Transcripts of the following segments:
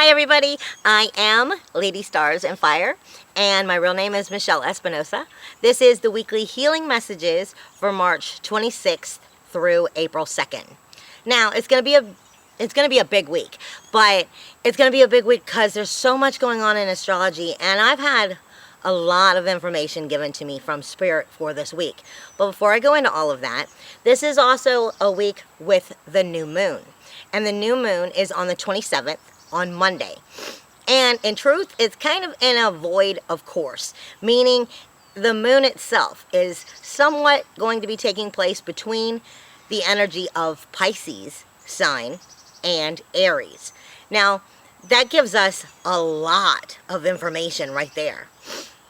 Hi everybody, I am Lady Stars and Fire, and my real name is Michelle Espinosa. This is the weekly healing messages for March 26th through April 2nd. Now, it's going to be a big week, but it's going to be a big week because there's so much going on in astrology, and I've had a lot of information given to me from Spirit for this week. But before I go into all of that, this is also a week with the new moon. And the new moon is on the 27th, on Monday. And in truth, it's kind of in a void of course, meaning the moon itself is somewhat going to be taking place between the energy of Pisces sign and Aries. Now, that gives us a lot of information right there.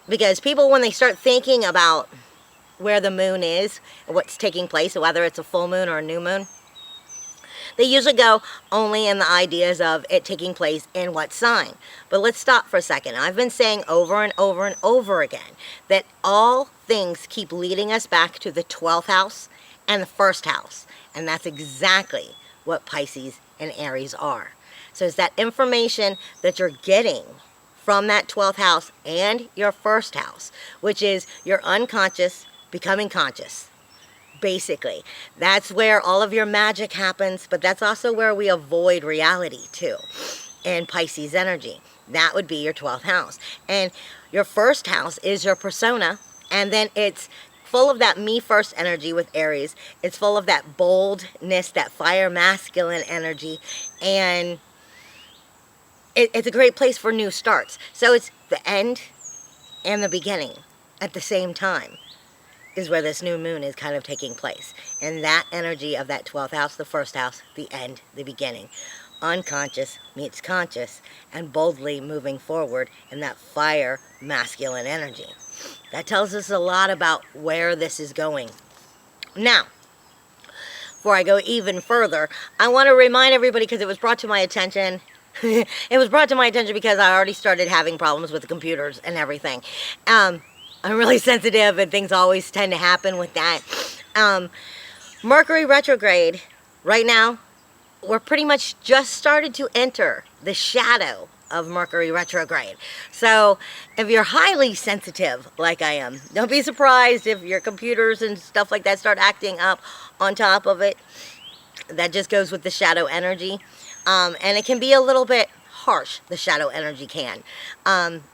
Because people, when they start thinking about where the moon is, what's taking place, whether it's a full moon or a new moon, they usually go only in the ideas of it taking place in what sign. But let's stop for a second. I've been saying over and over and over again that all things keep leading us back to the 12th house and the first house. And that's exactly what Pisces and Aries are. So it's that information that you're getting from that 12th house and your first house, which is your unconscious becoming conscious. Basically, that's where all of your magic happens, but that's also where we avoid reality too, in Pisces energy. That would be your 12th house. And your first house is your persona, and then it's full of that me first energy with Aries. It's full of that boldness, that fire masculine energy, and it's a great place for new starts. So it's the end and the beginning at the same time is where this new moon is kind of taking place. And that energy of that 12th house, the first house, the end, the beginning. Unconscious meets conscious, and boldly moving forward in that fire masculine energy. That tells us a lot about where this is going. Now, before I go even further, I want to remind everybody, because it was brought to my attention, it was brought to my attention because I already started having problems with the computers and everything. I'm really sensitive, and things always tend to happen with that. Mercury retrograde, right now, we're pretty much just started to enter the shadow of Mercury retrograde. So if you're highly sensitive like I am, don't be surprised if your computers and stuff like that start acting up on top of it. That just goes with the shadow energy. And it can be a little bit harsh, the shadow energy can,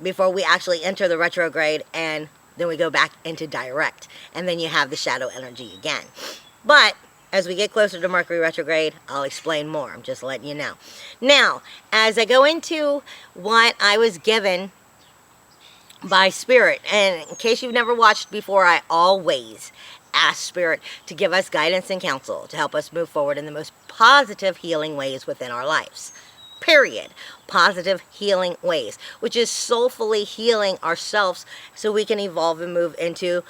before we actually enter the retrograde, and then we go back into direct, and then you have the shadow energy again. But as we get closer to Mercury retrograde, I'll explain more. I'm just letting you know. Now, as I go into what I was given by Spirit, and in case you've never watched before, I always ask Spirit to give us guidance and counsel to help us move forward in the most positive healing ways within our lives. Period. Positive healing ways, which is soulfully healing ourselves so we can evolve and move into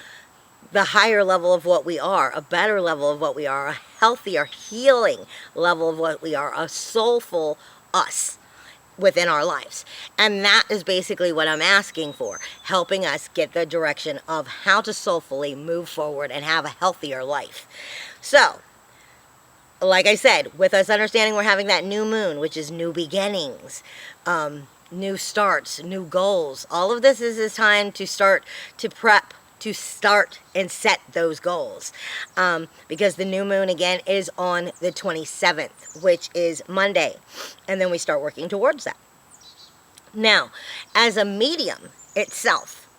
the higher level of what we are, a better level of what we are, a healthier, healing level of what we are, a soulful us within our lives. And that is basically what I'm asking for, helping us get the direction of how to soulfully move forward and have a healthier life. So, like I said, with us understanding we're having that new moon, which is new beginnings, new starts, new goals. All of this is time to start to prep, to start and set those goals. Because the new moon, again, is on the 27th, which is Monday. And then we start working towards that. Now, as a medium itself,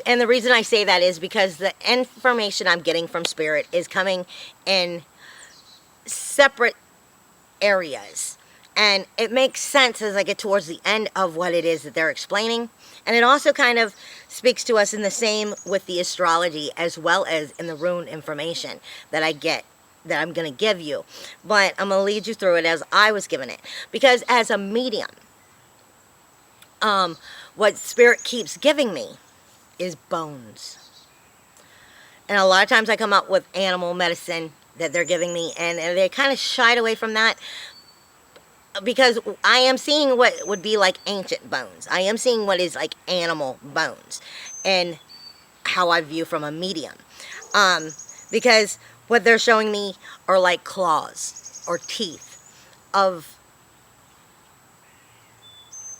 and the reason I say that is because the information I'm getting from Spirit is coming in separate areas, and it makes sense as I get towards the end of what it is that they're explaining. And it also kind of speaks to us in the same with the astrology, as well as in the rune information that I get, that I'm going to give you. But I'm going to lead you through it as I was given it, because as a medium, what Spirit keeps giving me is bones. And a lot of times I come up with animal medicine that they're giving me, and they kind of shied away from that, because I am seeing what would be like ancient bones. I am seeing what is like animal bones, and how I view from a medium. Because what they're showing me are like claws or teeth of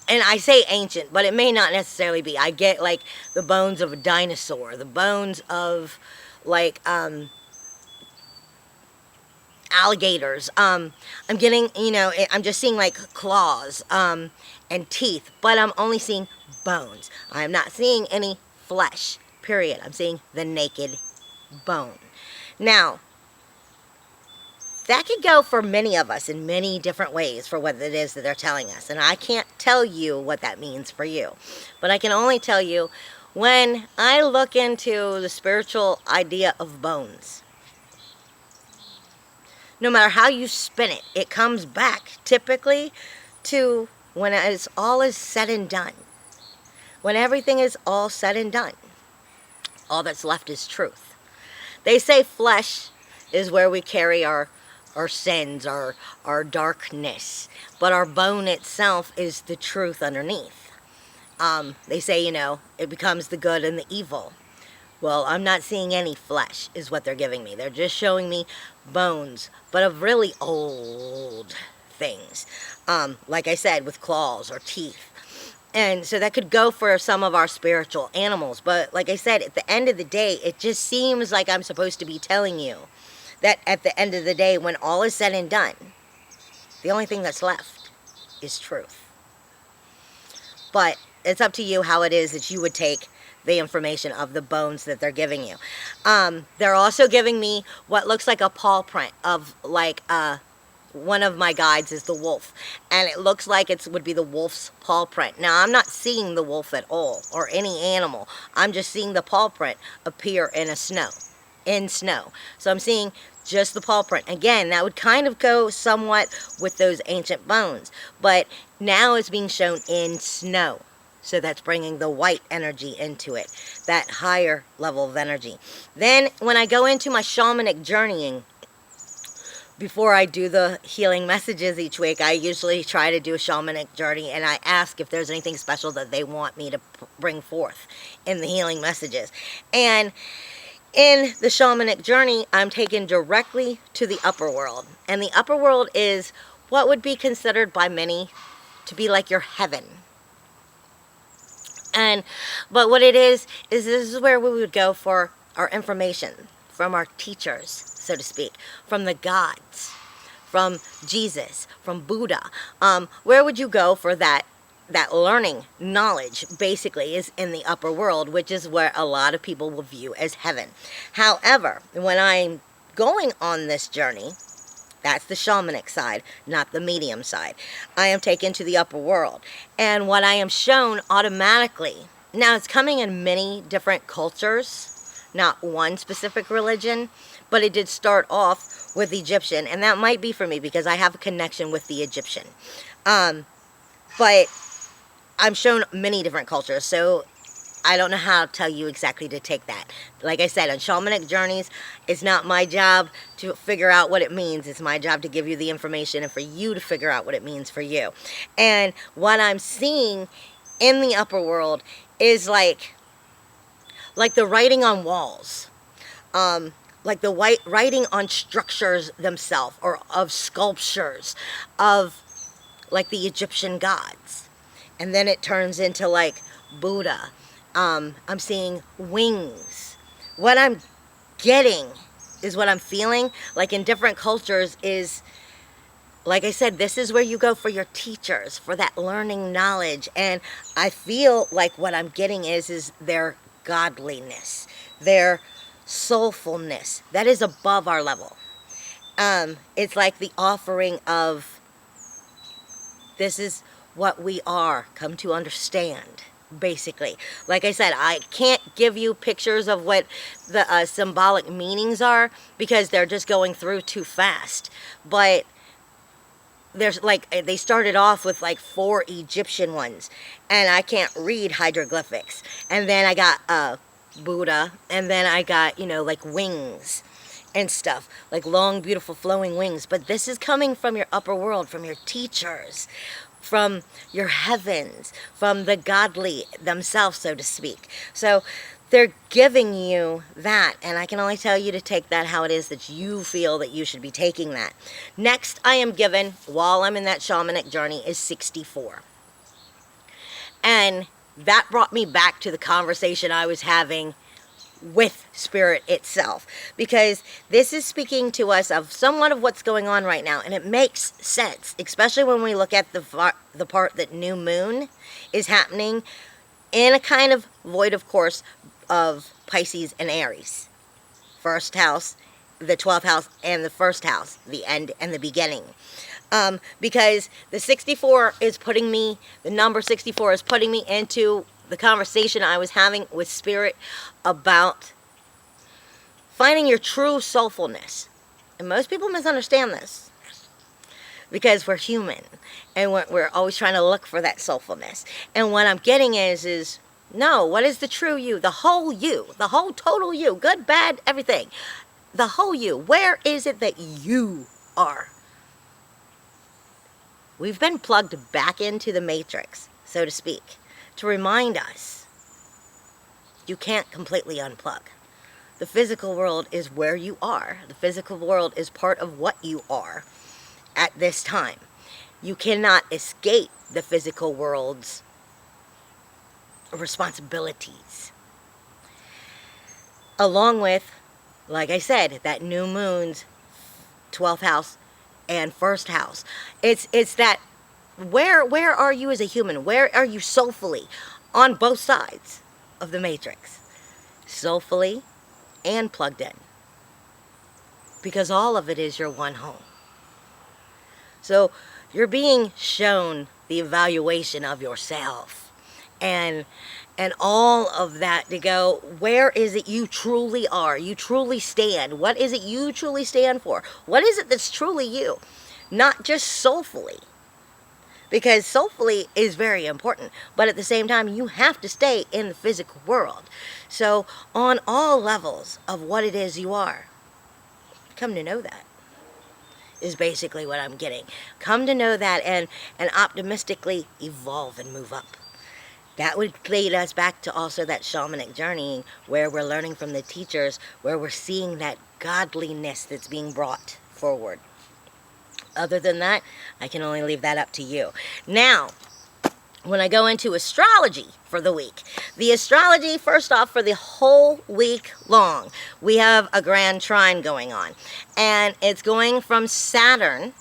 and I say ancient, but it may not necessarily be. I get like the bones of a dinosaur, the bones of like alligators. I'm getting, I'm just seeing like claws and teeth, but I'm only seeing bones. I'm not seeing any flesh, period. I'm seeing the naked bone. Now, that could go for many of us in many different ways for what it is that they're telling us. And I can't tell you what that means for you. But I can only tell you, when I look into the spiritual idea of bones, no matter how you spin it, it comes back typically to when it's all is said and done. When everything is all said and done, all that's left is truth. They say flesh is where we carry our sins, our darkness, but our bone itself is the truth underneath. They say, it becomes the good and the evil. Well, I'm not seeing any flesh is what they're giving me. They're just showing me bones, but of really old things. Like I said, with claws or teeth. And so that could go for some of our spiritual animals. But like I said, at the end of the day, it just seems like I'm supposed to be telling you that at the end of the day, when all is said and done, the only thing that's left is truth. But it's up to you how it is that you would take the information of the bones that they're giving you. They're also giving me what looks like a paw print of like one of my guides is the wolf, and it looks like it would be the wolf's paw print. Now, I'm not seeing the wolf at all or any animal. I'm just seeing the paw print appear in snow. So I'm seeing just the paw print. Again, that would kind of go somewhat with those ancient bones, but now it's being shown in snow. So that's bringing the white energy into it, that higher level of energy. Then when I go into my shamanic journeying, before I do the healing messages each week, I usually try to do a shamanic journey, and I ask if there's anything special that they want me to bring forth in the healing messages. And in the shamanic journey, I'm taken directly to the upper world. And the upper world is what would be considered by many to be like your heaven. But what it is this is where we would go for our information from our teachers, so to speak, from the gods, from Jesus, from Buddha. Where would you go for that learning knowledge? Basically is in the upper world, which is where a lot of people will view as heaven. However, when I'm going on this journey, that's the shamanic side, not the medium side. I am taken to the upper world. And what I am shown automatically, now it's coming in many different cultures, not one specific religion, but it did start off with Egyptian. And that might be for me because I have a connection with the Egyptian. But I'm shown many different cultures, so I don't know how to tell you exactly to take that. Like I said, on shamanic journeys, it's not my job to figure out what it means. It's my job to give you the information and for you to figure out what it means for you. And what I'm seeing in the upper world is like the writing on walls. Like the writing on structures themselves, or of sculptures of like the Egyptian gods. And then it turns into like Buddha. I'm seeing wings. What I'm getting is what I'm feeling like in different cultures is, like I said, this is where you go for your teachers, for that learning knowledge. And I feel like what I'm getting is their godliness, their soulfulness that is above our level. It's like the offering of, this is what we are, come to understand. Basically, like I said, I can't give you pictures of what the symbolic meanings are because they're just going through too fast. But there's like, they started off with like 4 Egyptian ones, and I can't read hieroglyphics. And then I got Buddha, and then I got, like wings and stuff, like long, beautiful, flowing wings. But this is coming from your upper world, from your teachers, from your heavens, from the godly themselves, so to speak. So they're giving you that, and I can only tell you to take that how it is that you feel that you should be taking that. Next I am given, while I'm in that shamanic journey, is 64. And that brought me back to the conversation I was having with spirit itself, because this is speaking to us of somewhat of what's going on right now, and it makes sense, especially when we look at the part that new moon is happening in a kind of void, of course, of Pisces and Aries. First house, the 12th house, and the first house, the end and the beginning. Because the 64 is putting me, the number 64 is putting me into the conversation I was having with spirit about finding your true soulfulness. And most people misunderstand this because we're human and we're always trying to look for that soulfulness. And what I'm getting is no, what is the true you? The whole total you, good, bad, everything. The whole you. Where is it that you are? We've been plugged back into the matrix, so to speak, to remind us you can't completely unplug. The physical world is where you are. The physical world is part of what you are at this time. You cannot escape the physical world's responsibilities. Along with, like I said, that new moon's 12th house and first house. It's that where are you as a human? Where are you soulfully on both sides of the matrix? Soulfully and plugged in. Because all of it is your one home. So you're being shown the evaluation of yourself and all of that to go, where is it you truly are? You truly stand. What is it you truly stand for? What is it that's truly you? Not just soulfully. Because soulfully is very important. But at the same time, you have to stay in the physical world. So on all levels of what it is you are, come to know that is basically what I'm getting. Come to know that and optimistically evolve and move up. That would lead us back to also that shamanic journeying where we're learning from the teachers, where we're seeing that godliness that's being brought forward. Other than that, I can only leave that up to you. Now, when I go into astrology for the week, the astrology, first off, for the whole week long, we have a grand trine going on. And it's going from Saturn,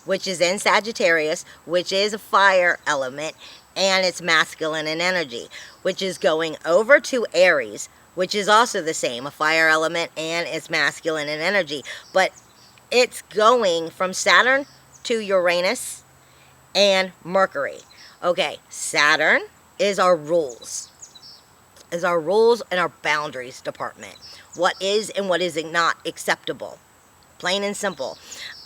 which is in Sagittarius, which is a fire element, and it's masculine in energy, which is going over to Aries, which is also the same, a fire element, and it's masculine in energy. But it's going from Saturn to Uranus and Mercury. Okay, Saturn is our rules. Is our rules and our boundaries department. What is and what is not acceptable. Plain and simple.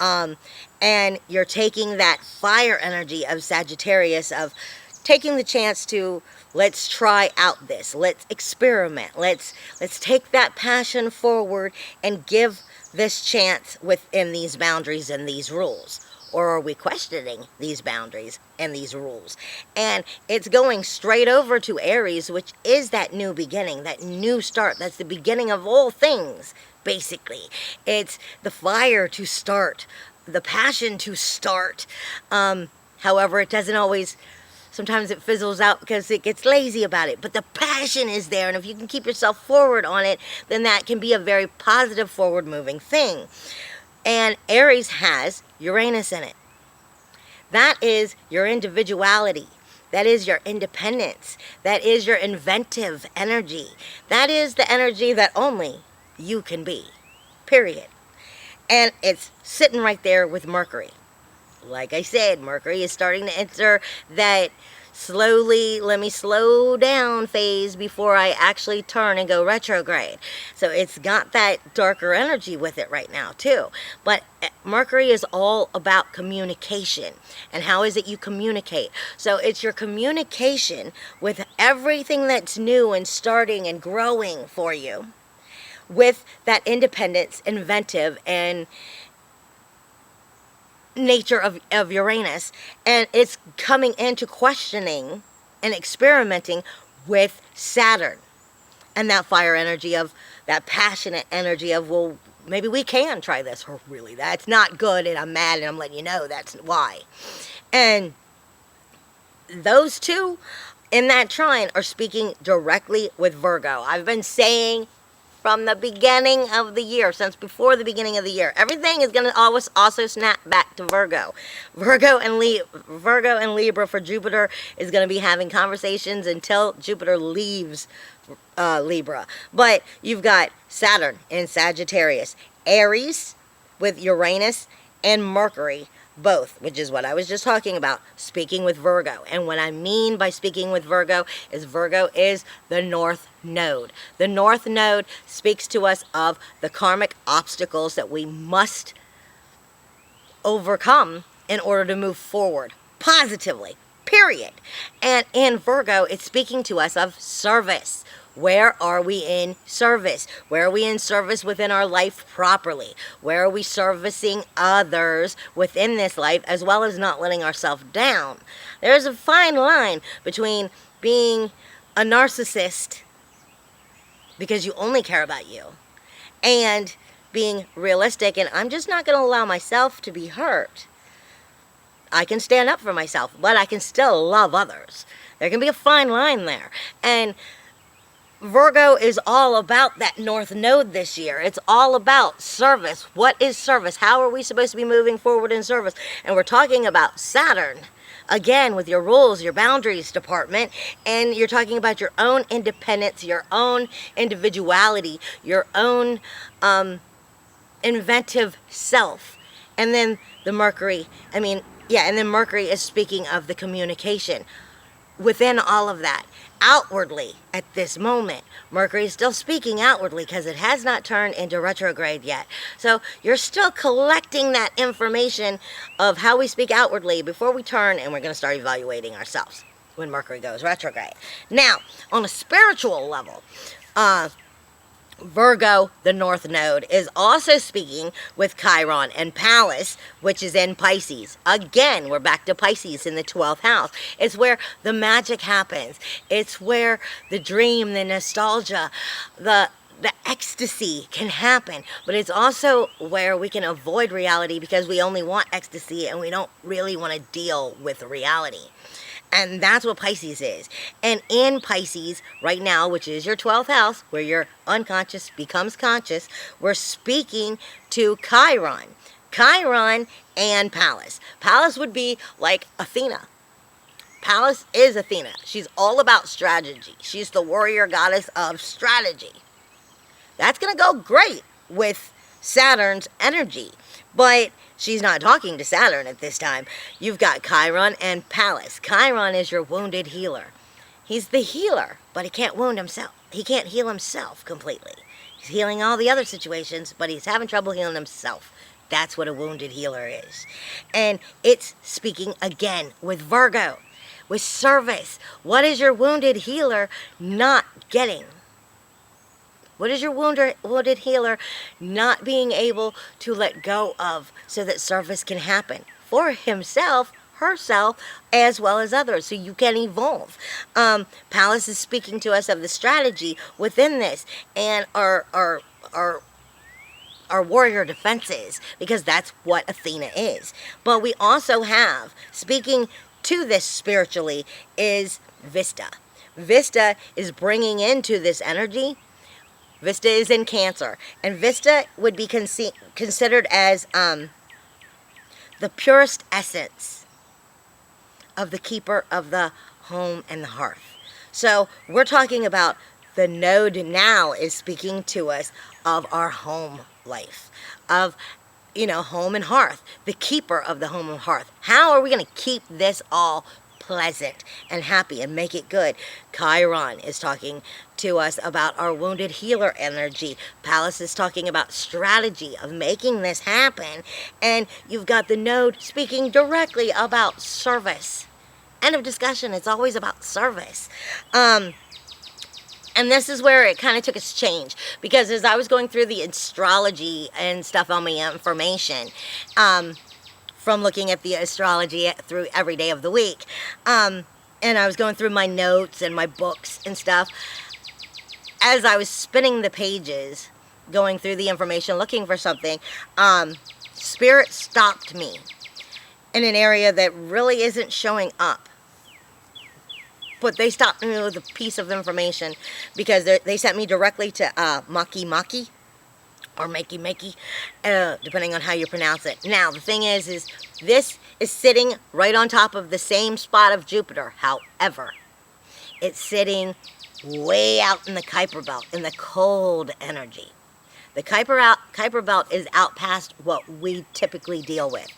And you're taking that fire energy of Sagittarius, of taking the chance to, let's try out this. Let's experiment. Let's take that passion forward and give this chance within these boundaries and these rules. Or are we questioning these boundaries and these rules? And it's going straight over to Aries, which is that new beginning, that new start. That's the beginning of all things, basically. It's the fire to start, the passion to start. However, it doesn't always, sometimes it fizzles out because it gets lazy about it. But the passion is there, and if you can keep yourself forward on it, then that can be a very positive, forward-moving thing. And Aries has Uranus in it. That is your individuality. That is your independence. That is your inventive energy. That is the energy that only you can be. Period. And it's sitting right there with Mercury. Like I said, Mercury is starting to enter that slowly, let me slow down phase before I actually turn and go retrograde. So it's got that darker energy with it right now too. But Mercury is all about communication. And how is it you communicate? So it's your communication with everything that's new and starting and growing for you, with that independence, inventive, and nature of Uranus, and it's coming into questioning and experimenting with Saturn and that fire energy of that passionate energy of, well, maybe we can try this, or really that's not good and I'm mad and I'm letting you know that's why. And those two in that trine are speaking directly with Virgo. I've been saying from the beginning of the year, since before the beginning of the year, everything is going to always also snap back to Virgo. Virgo and Libra for Jupiter is going to be having conversations until Jupiter leaves Libra. But you've got Saturn in Sagittarius, Aries with Uranus, and Mercury, both, which is what I was just talking about, speaking with Virgo. And what I mean by speaking with Virgo is the North Node. The North Node speaks to us of the karmic obstacles that we must overcome in order to move forward positively, period. And in Virgo, it's speaking to us of service. Where are we in service? Where are we in service within our life properly? Where are we servicing others within this life, as well as not letting ourselves down? There's a fine line between being a narcissist because you only care about you and being realistic, and I'm just not going to allow myself to be hurt. I can stand up for myself, but I can still love others. There can be a fine line there. And Virgo is all about that North Node this year. It's all about service. What is service? How are we supposed to be moving forward in service? And we're talking about Saturn, again, with your rules, your boundaries department, and you're talking about your own independence, your own individuality, your own inventive self. And then the Mercury, and then Mercury is speaking of the communication. Within all of that, outwardly at this moment, Mercury is still speaking outwardly because it has not turned into retrograde yet. So you're still collecting that information of how we speak outwardly before we turn, and we're going to start evaluating ourselves when Mercury goes retrograde. Now, on a spiritual level, Virgo, the North Node, is also speaking with Chiron and Pallas, which is in Pisces. Again, we're back to Pisces in the 12th house. It's where the magic happens. It's where the dream, the nostalgia, the ecstasy can happen. But it's also where we can avoid reality because we only want ecstasy and we don't really want to deal with reality. And that's what Pisces is. And in Pisces, right now, which is your 12th house, where your unconscious becomes conscious, we're speaking to Chiron. Chiron and Pallas. Pallas would be like Athena. Pallas is Athena. She's all about strategy. She's the warrior goddess of strategy. That's going to go great with Saturn's energy. But she's not talking to Saturn at this time. You've got Chiron and Pallas. Chiron is your wounded healer. He's the healer, but he can't wound himself. He can't heal himself completely. He's healing all the other situations, but he's having trouble healing himself. That's what a wounded healer is. And it's speaking again with Virgo, with service. What is your wounded healer not getting? What is your wounded healer not being able to let go of so that service can happen for himself, herself, as well as others, so you can evolve? Pallas is speaking to us of the strategy within this and our warrior defenses, because that's what Athena is. But we also have, speaking to this spiritually, is Vesta. Vesta is bringing into this energy. Vesta is in Cancer, and Vesta would be considered as the purest essence of the keeper of the home and the hearth. So we're talking about the node now is speaking to us of our home life, of home and hearth, the keeper of the home and hearth. How are we going to keep this all pleasant and happy and make it good? Chiron is talking to us about our wounded healer energy. Pallas is talking about strategy of making this happen. And you've got the node speaking directly about service. End of discussion. It's always about service. And this is where it kind of took its change, because as I was going through the astrology and stuff on my information, from looking at the astrology through every day of the week, and I was going through my notes and my books and stuff, as I was spinning the pages, going through the information, looking for something, Spirit stopped me in an area that really isn't showing up. but they stopped me with a piece of information because they sent me directly to Maki Maki or Makey Makey, depending on how you pronounce it. Now, the thing is this is sitting right on top of the same spot of Jupiter. However, it's sitting way out in the Kuiper Belt, in the cold energy. The Kuiper Belt is out past what we typically deal with.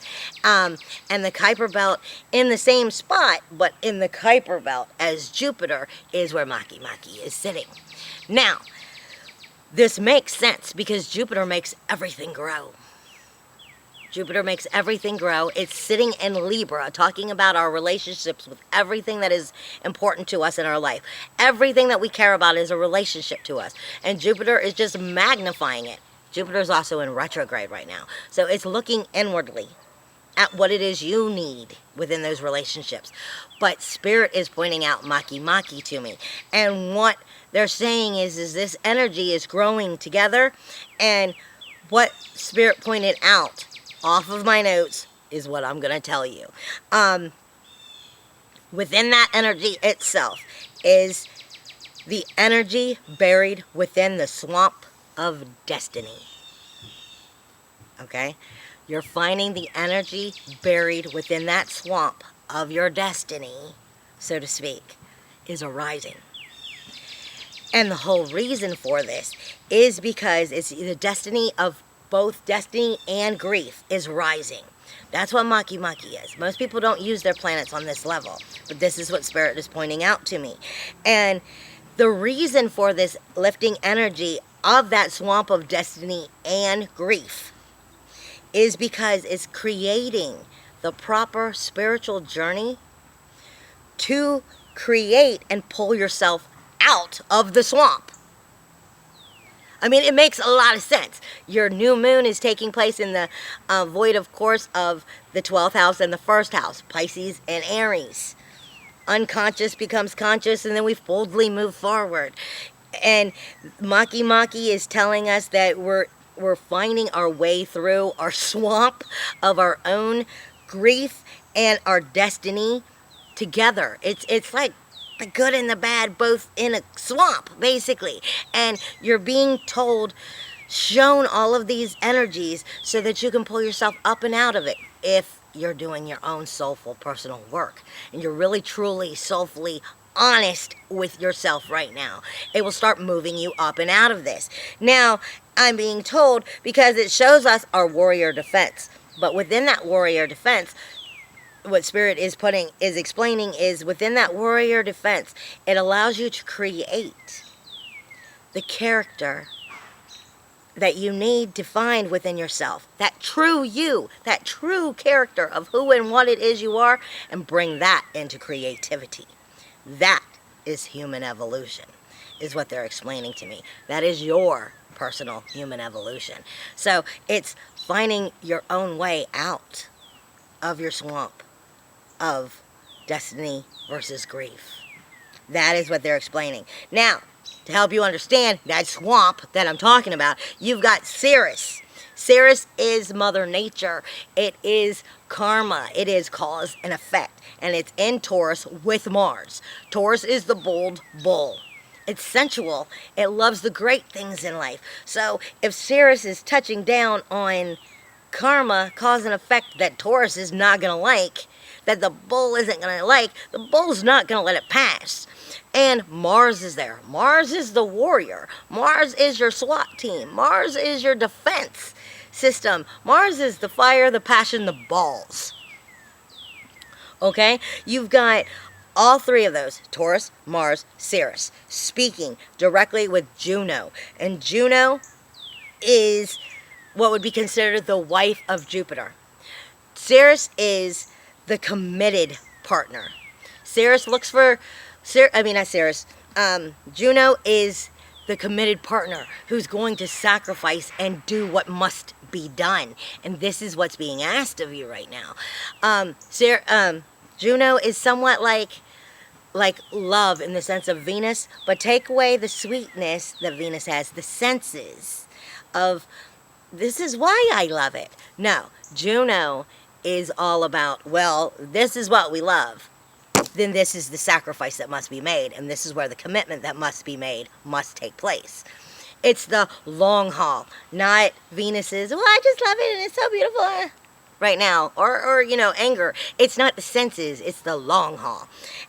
And the Kuiper Belt in the same spot, but in the Kuiper Belt as Jupiter, is where Maki Maki is sitting. Now, this makes sense because Jupiter makes everything grow. Jupiter makes everything grow. It's sitting in Libra, talking about our relationships with everything that is important to us in our life. Everything that we care about is a relationship to us. And Jupiter is just magnifying it. Jupiter is also in retrograde right now. So it's looking inwardly at what it is you need within those relationships. But Spirit is pointing out Maki Maki to me. And what they're saying is this energy is growing together. And what Spirit pointed out off of my notes is what I'm going to tell you. Within that energy itself is the energy buried within the swamp of destiny. Okay? You're finding the energy buried within that swamp of your destiny, so to speak, is arising. And the whole reason for this is because it's the destiny of both destiny and grief is rising. That's what Maki Maki is. Most people don't use their planets on this level, but this is what Spirit is pointing out to me. And the reason for this lifting energy of that swamp of destiny and grief is because it's creating the proper spiritual journey to create and pull yourself out of the swamp. I mean, it makes a lot of sense. Your new moon is taking place in the void, of course, of the 12th house and the 1st house, Pisces and Aries. Unconscious becomes conscious, and then we boldly move forward. And Maki Maki is telling us that we're finding our way through our swamp of our own grief and our destiny together. It's like the good and the bad both in a swamp, basically. And you're being told, shown all of these energies so that you can pull yourself up and out of it if you're doing your own soulful personal work. And you're really, truly, soulfully honest with yourself right now. It will start moving you up and out of this. Now, I'm being told because it shows us our warrior defense. But within that warrior defense, what Spirit is explaining is within that warrior defense, it allows you to create the character that you need to find within yourself. That true you, that true character of who and what it is you are, and bring that into creativity. That is human evolution, is what they're explaining to me. That is your personal human evolution. So it's finding your own way out of your swamp of destiny versus grief. That is what they're explaining. Now, to help you understand that swamp that I'm talking about, you've got Ceres. Ceres is Mother Nature. It is karma. It is cause and effect. And it's in Taurus with Mars. Taurus is the bold bull. It's sensual. It loves the great things in life. So if Ceres is touching down on karma, cause and effect that Taurus is not going to like, that the bull isn't going to like, the bull's not going to let it pass. And Mars is there. Mars is the warrior. Mars is your SWAT team. Mars is your defense system. Mars is the fire, the passion, the balls. Okay? You've got all three of those, Taurus, Mars, Ceres, speaking directly with Juno. And Juno is what would be considered the wife of Jupiter. Ceres is the committed partner. Ceres looks for, Juno is the committed partner who's going to sacrifice and do what must be done. And this is what's being asked of you right now. Juno is somewhat like love in the sense of Venus, but take away the sweetness that Venus has, the senses of, this is why I love it. No, Juno is all about, well, this is what we love. then this is the sacrifice that must be made, and this is where the commitment that must be made must take place. It's the long haul, not Venus's, well, I just love it and it's so beautiful right now, or anger. It's not the senses, it's the long haul.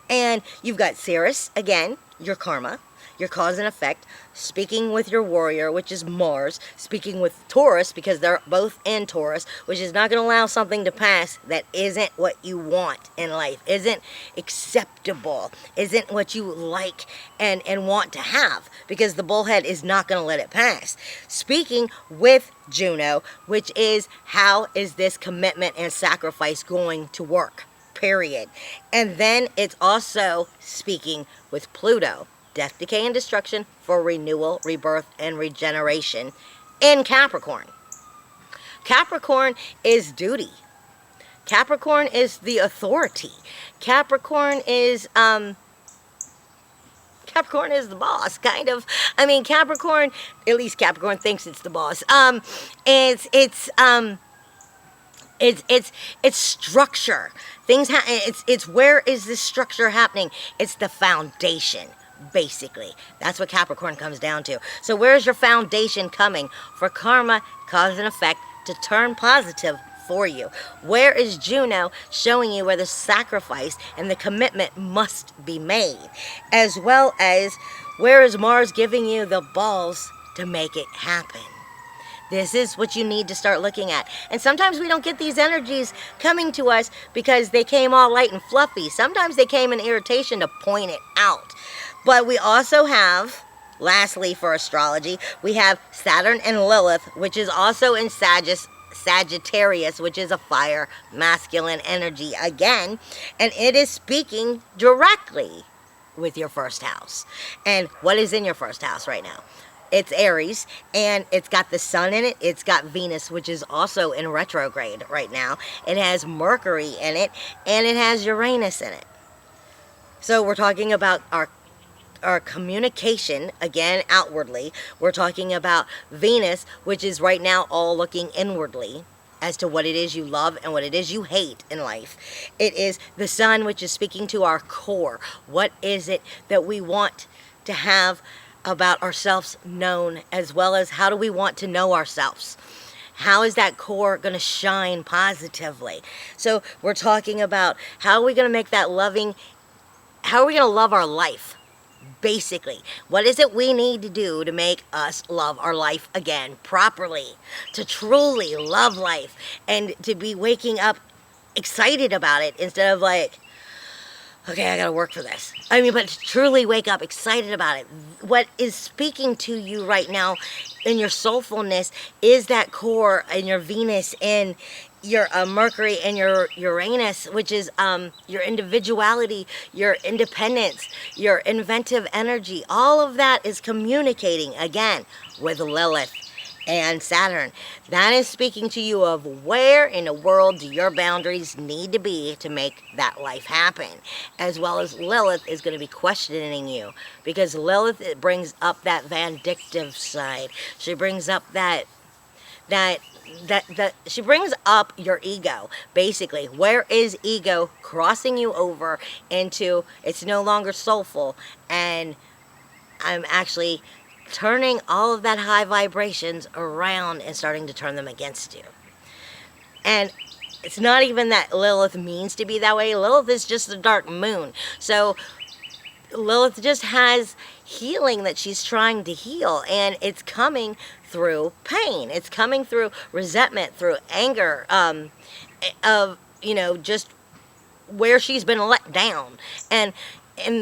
And you've got Ceres, again, your karma, your cause and effect, speaking with your warrior, which is Mars, speaking with Taurus, because they're both in Taurus, which is not going to allow something to pass that isn't what you want in life, isn't acceptable, isn't what you like and want to have, because the bullhead is not going to let it pass. Speaking with Juno, which is, how is this commitment and sacrifice going to work, period. And then it's also speaking with Pluto, death, decay, and destruction for renewal, rebirth, and regeneration in Capricorn. Capricorn is duty. Capricorn is the authority. Capricorn is the boss, kind of. I mean, Capricorn, at least Capricorn thinks it's the boss. It's structure. It's where is this structure happening? It's the foundation. Basically, that's what Capricorn comes down to. So where's your foundation coming for karma, cause and effect to turn positive for you? Where is Juno showing you where the sacrifice and the commitment must be made? As well as, where is Mars giving you the balls to make it happen? This is what you need to start looking at. And sometimes we don't get these energies coming to us because they came all light and fluffy. Sometimes they came in irritation to point it out. But we also have, lastly for astrology, we have Saturn and Lilith, which is also in Sagittarius, which is a fire, masculine energy again. And it is speaking directly with your first house. And what is in your first house right now? It's Aries, and it's got the sun in it. It's got Venus, which is also in retrograde right now. It has Mercury in it, and it has Uranus in it. So we're talking about our communication, again, outwardly. We're talking about Venus, which is right now all looking inwardly as to what it is you love and what it is you hate in life. It is the sun, which is speaking to our core. What is it that we want to have about ourselves known, as well as how do we want to know ourselves? How is that core going to shine positively? So we're talking about, how are we going to make that loving, how are we going to love our life? Basically, what is it we need to do to make us love our life again properly, to truly love life, and to be waking up excited about it instead of like, okay, I gotta work for this. I mean, but to truly wake up excited about it. What is speaking to you right now in your soulfulness is that core in your Venus and your Mercury and your Uranus, which is your individuality, your independence, your inventive energy. All of that is communicating, again, with Lilith and Saturn. That is speaking to you of where in the world do your boundaries need to be to make that life happen. As well as Lilith is going to be questioning you, because Lilith, it brings up that vindictive side. She brings up that she brings up your ego. Basically, where is ego crossing you over into it's no longer soulful, and I'm actually turning all of that high vibrations around and starting to turn them against you. And it's not even that Lilith means to be that way. Lilith is just a dark moon. So Lilith just has healing that she's trying to heal, and it's coming through pain. It's coming through resentment, through anger, of, just where she's been let down. And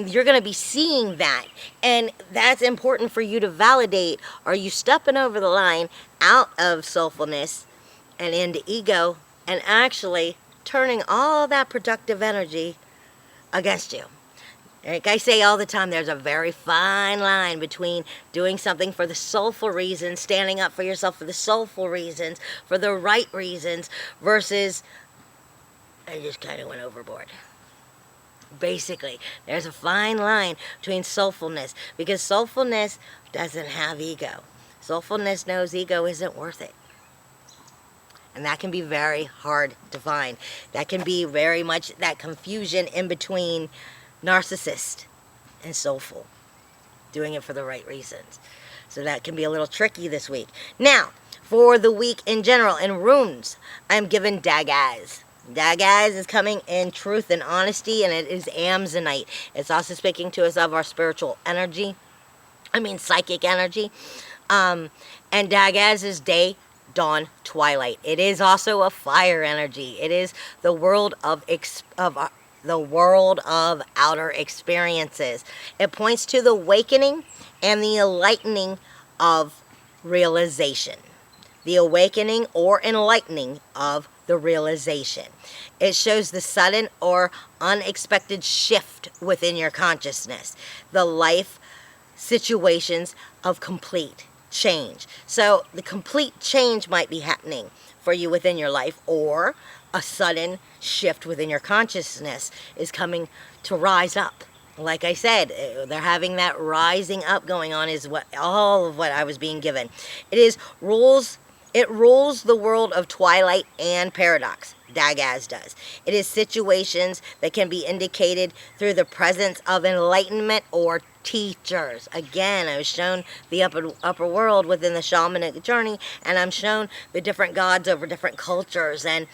you're going to be seeing that. And that's important for you to validate. Are you stepping over the line out of soulfulness and into ego and actually turning all that productive energy against you? Like I say all the time, there's a very fine line between doing something for the soulful reasons, standing up for yourself for the soulful reasons, for the right reasons, versus I just kind of went overboard. Basically, there's a fine line between soulfulness, because soulfulness doesn't have ego. Soulfulness knows ego isn't worth it. And that can be very hard to find. That can be very much that confusion in between narcissist and soulful, doing it for the right reasons. So that can be a little tricky this week. Now, for the week in general, in runes, I'm given Dagaz. Dagaz is coming in truth and honesty, and it is Amzonite. It's also speaking to us of our spiritual energy. Psychic energy. And Dagaz is day, dawn, twilight. It is also a fire energy. It is the world of the world of outer experiences. It points to the awakening and the enlightening of realization. The awakening or enlightening of the realization. It shows the sudden or unexpected shift within your consciousness. The life situations of complete change. So the complete change might be happening for you within your life, or a sudden shift within your consciousness is coming to rise up. Like I said, they're having that rising up going on, is what all of what I was being given. It rules the world of twilight and paradox. Dagaz does. It is situations that can be indicated through the presence of enlightenment or teachers. Again, I was shown the upper world within the shamanic journey, and I'm shown the different gods over different cultures and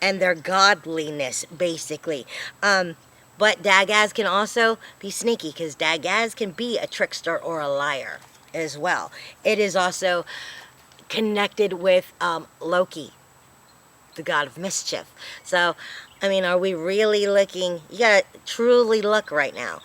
their godliness, basically. But Dagaz can also be sneaky, because Dagaz can be a trickster or a liar as well. It is also connected with Loki, the god of mischief. So, are we really looking? You gotta truly look right now.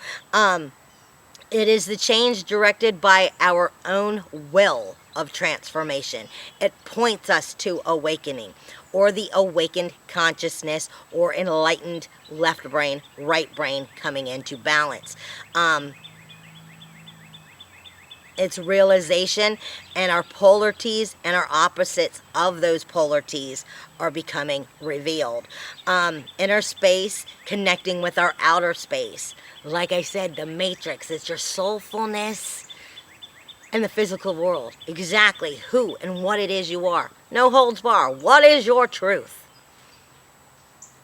It is the change directed by our own will of transformation. It points us to awakening, or the awakened consciousness, or enlightened left brain, right brain coming into balance. It's realization, and our polarities and our opposites of those polarities are becoming revealed. Inner space connecting with our outer space. Like I said, the matrix is your soulfulness and the physical world. Exactly who and what it is you are. No holds bar. What is your truth?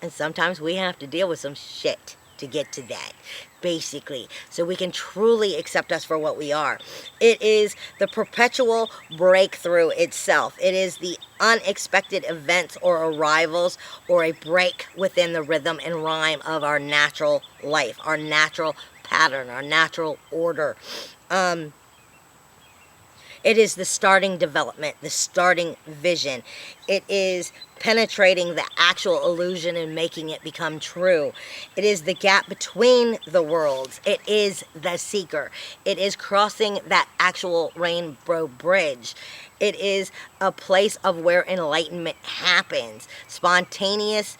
And sometimes we have to deal with some shit to get to that, basically, so we can truly accept us for what we are. It is the perpetual breakthrough itself. It is the unexpected events or arrivals, or a break within the rhythm and rhyme of our natural life, our natural pattern, our natural order. It is the starting development, the starting vision. It is penetrating the actual illusion and making it become true. It is the gap between the worlds. It is the seeker. It is crossing that actual rainbow bridge. It is a place of where enlightenment happens. Spontaneous.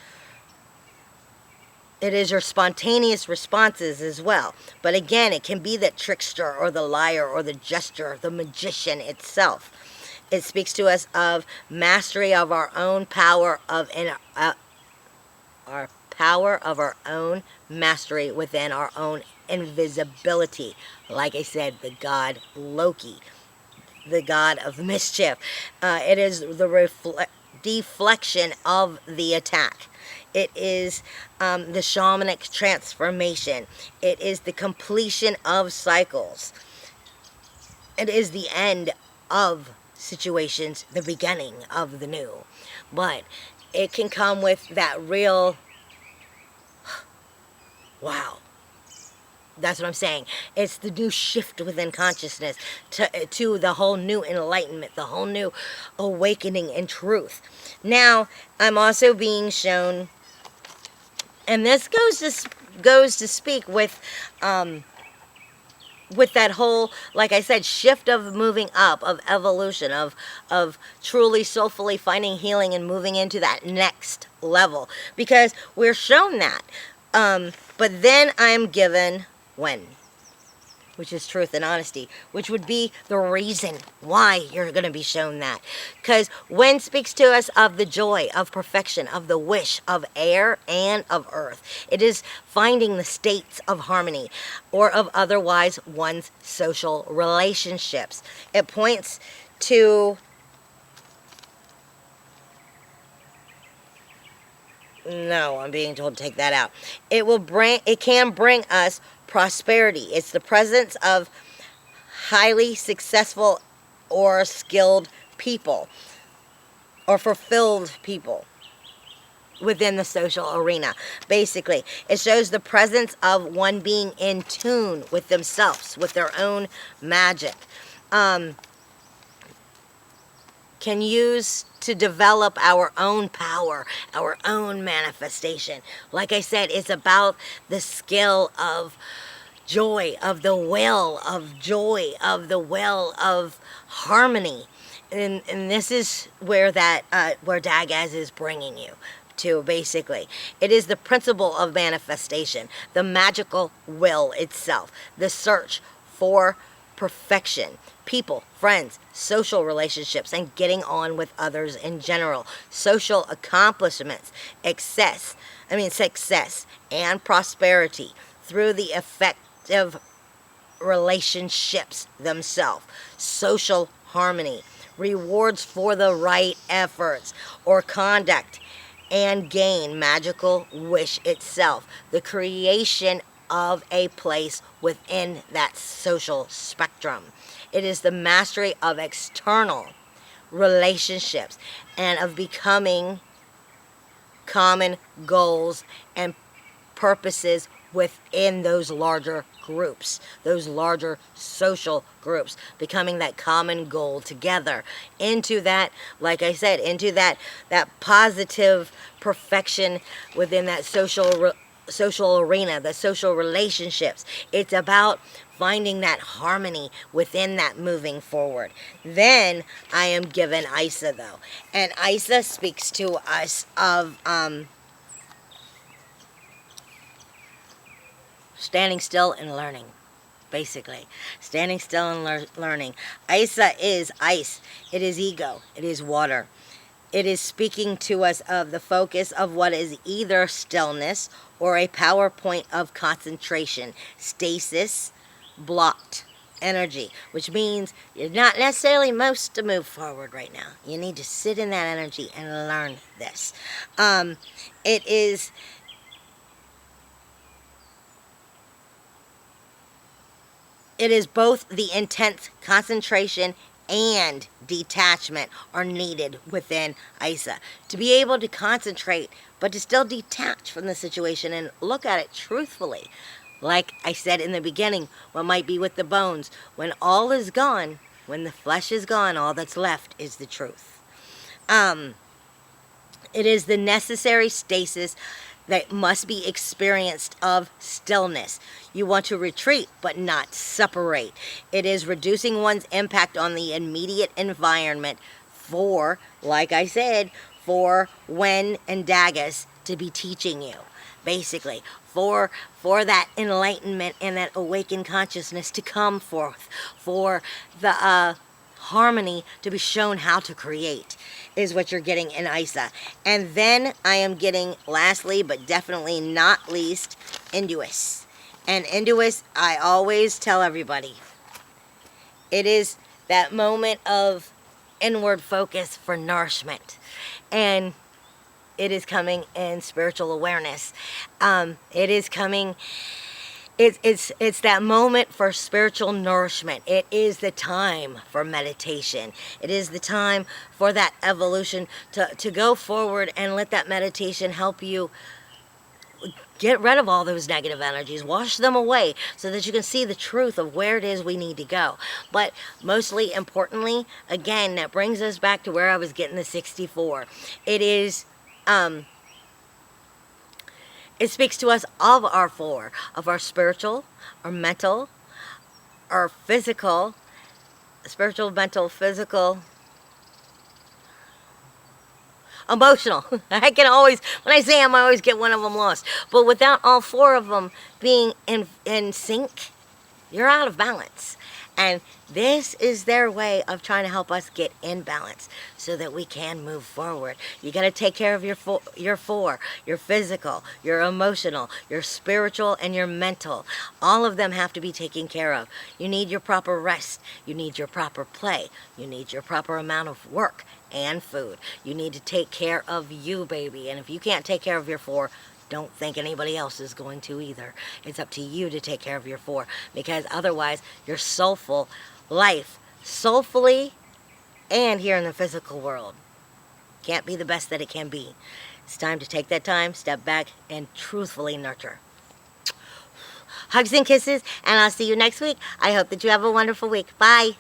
It is your spontaneous responses as well. But again, it can be the trickster or the liar or the jester, the magician itself. It speaks to us of mastery of our own power our power of our own mastery within our own invisibility. Like I said, the god Loki, the god of mischief. It is the deflection of the attack. It is the shamanic transformation. It is the completion of cycles. It is the end of situations, the beginning of the new. But it can come with that real, wow. That's what I'm saying. It's the new shift within consciousness to the whole new enlightenment, the whole new awakening in truth. Now, I'm also being shown, and this goes to speak with that whole, like I said, shift of moving up, of evolution, of truly soulfully finding healing and moving into that next level, because we're shown that. But then I'm given when, which is truth and honesty, which would be the reason why you're going to be shown that. Because when speaks to us of the joy, of perfection, of the wish, of air and of earth. It is finding the states of harmony, or of otherwise one's social relationships. It points to No, I'm being told to take that out. It can bring us prosperity. It's the presence of highly successful or skilled people or fulfilled people within the social arena. Basically, it shows the presence of one being in tune with themselves, with their own magic. Can use to develop our own power, our own manifestation. Like I said, it's about the skill of joy, of the will of joy, of the will of harmony. And this is where where Dagaz is bringing you to, basically. It is the principle of manifestation, the magical will itself, the search for perfection, people, friends, social relationships, and getting on with others in general, social accomplishments, success, and prosperity through the effective relationships themselves, social harmony, rewards for the right efforts or conduct, and gain magical wish itself, the creation of a place within that social spectrum. It is the mastery of external relationships and of becoming common goals and purposes within those larger groups, those larger social groups, becoming that common goal together into that, like I said, into that positive perfection within that social arena, the social relationships. It's about finding that harmony within that moving forward. Then I am given Isa, though, and Isa speaks to us of standing still and learning, basically. Standing still and learning. Isa is ice. It is ego. It is water. It is speaking to us of the focus of what is either stillness or a power point of concentration, stasis, blocked energy, which means you're not necessarily most to move forward right now. You need to sit in that energy and learn this. It is both the intense concentration and detachment are needed within Isa. To be able to concentrate, but to still detach from the situation and look at it truthfully. Like I said in the beginning, what might be with the bones. When all is gone, when the flesh is gone, all that's left is the truth. It is the necessary stasis that must be experienced of stillness. You want to retreat, but not separate. It is reducing one's impact on the immediate environment for, like I said, for Wen and Dagas to be teaching you, basically. For that enlightenment and that awakened consciousness to come forth. For the harmony to be shown how to create is what you're getting in Isa. And then I am getting, lastly but definitely not least, Induus. And Induus, I always tell everybody, it is that moment of inward focus for nourishment. And it is coming in spiritual awareness. It is coming... It's that moment for spiritual nourishment. It is the time for meditation. It is the time for that evolution to go forward and let that meditation help you get rid of all those negative energies, wash them away so that you can see the truth of where it is we need to go. But mostly importantly, again, that brings us back to where I was getting the 64. It is... It speaks to us of our four, of our spiritual, our mental, our physical, spiritual, mental, physical, emotional. I can always, when I say them, I always get one of them lost. But without all four of them being in sync, you're out of balance. And this is their way of trying to help us get in balance so that we can move forward. You got to take care of your your physical, your emotional, your spiritual, and your mental. All of them have to be taken care of. You need your proper rest. You need your proper play. You need your proper amount of work and food. You need to take care of you, baby. And if you can't take care of your four, don't think anybody else is going to either. It's up to you to take care of your four, because otherwise your soulful life, soulfully and here in the physical world, can't be the best that it can be. It's time to take that time, step back, and truthfully nurture. Hugs and kisses, and I'll see you next week. I hope that you have a wonderful week. Bye.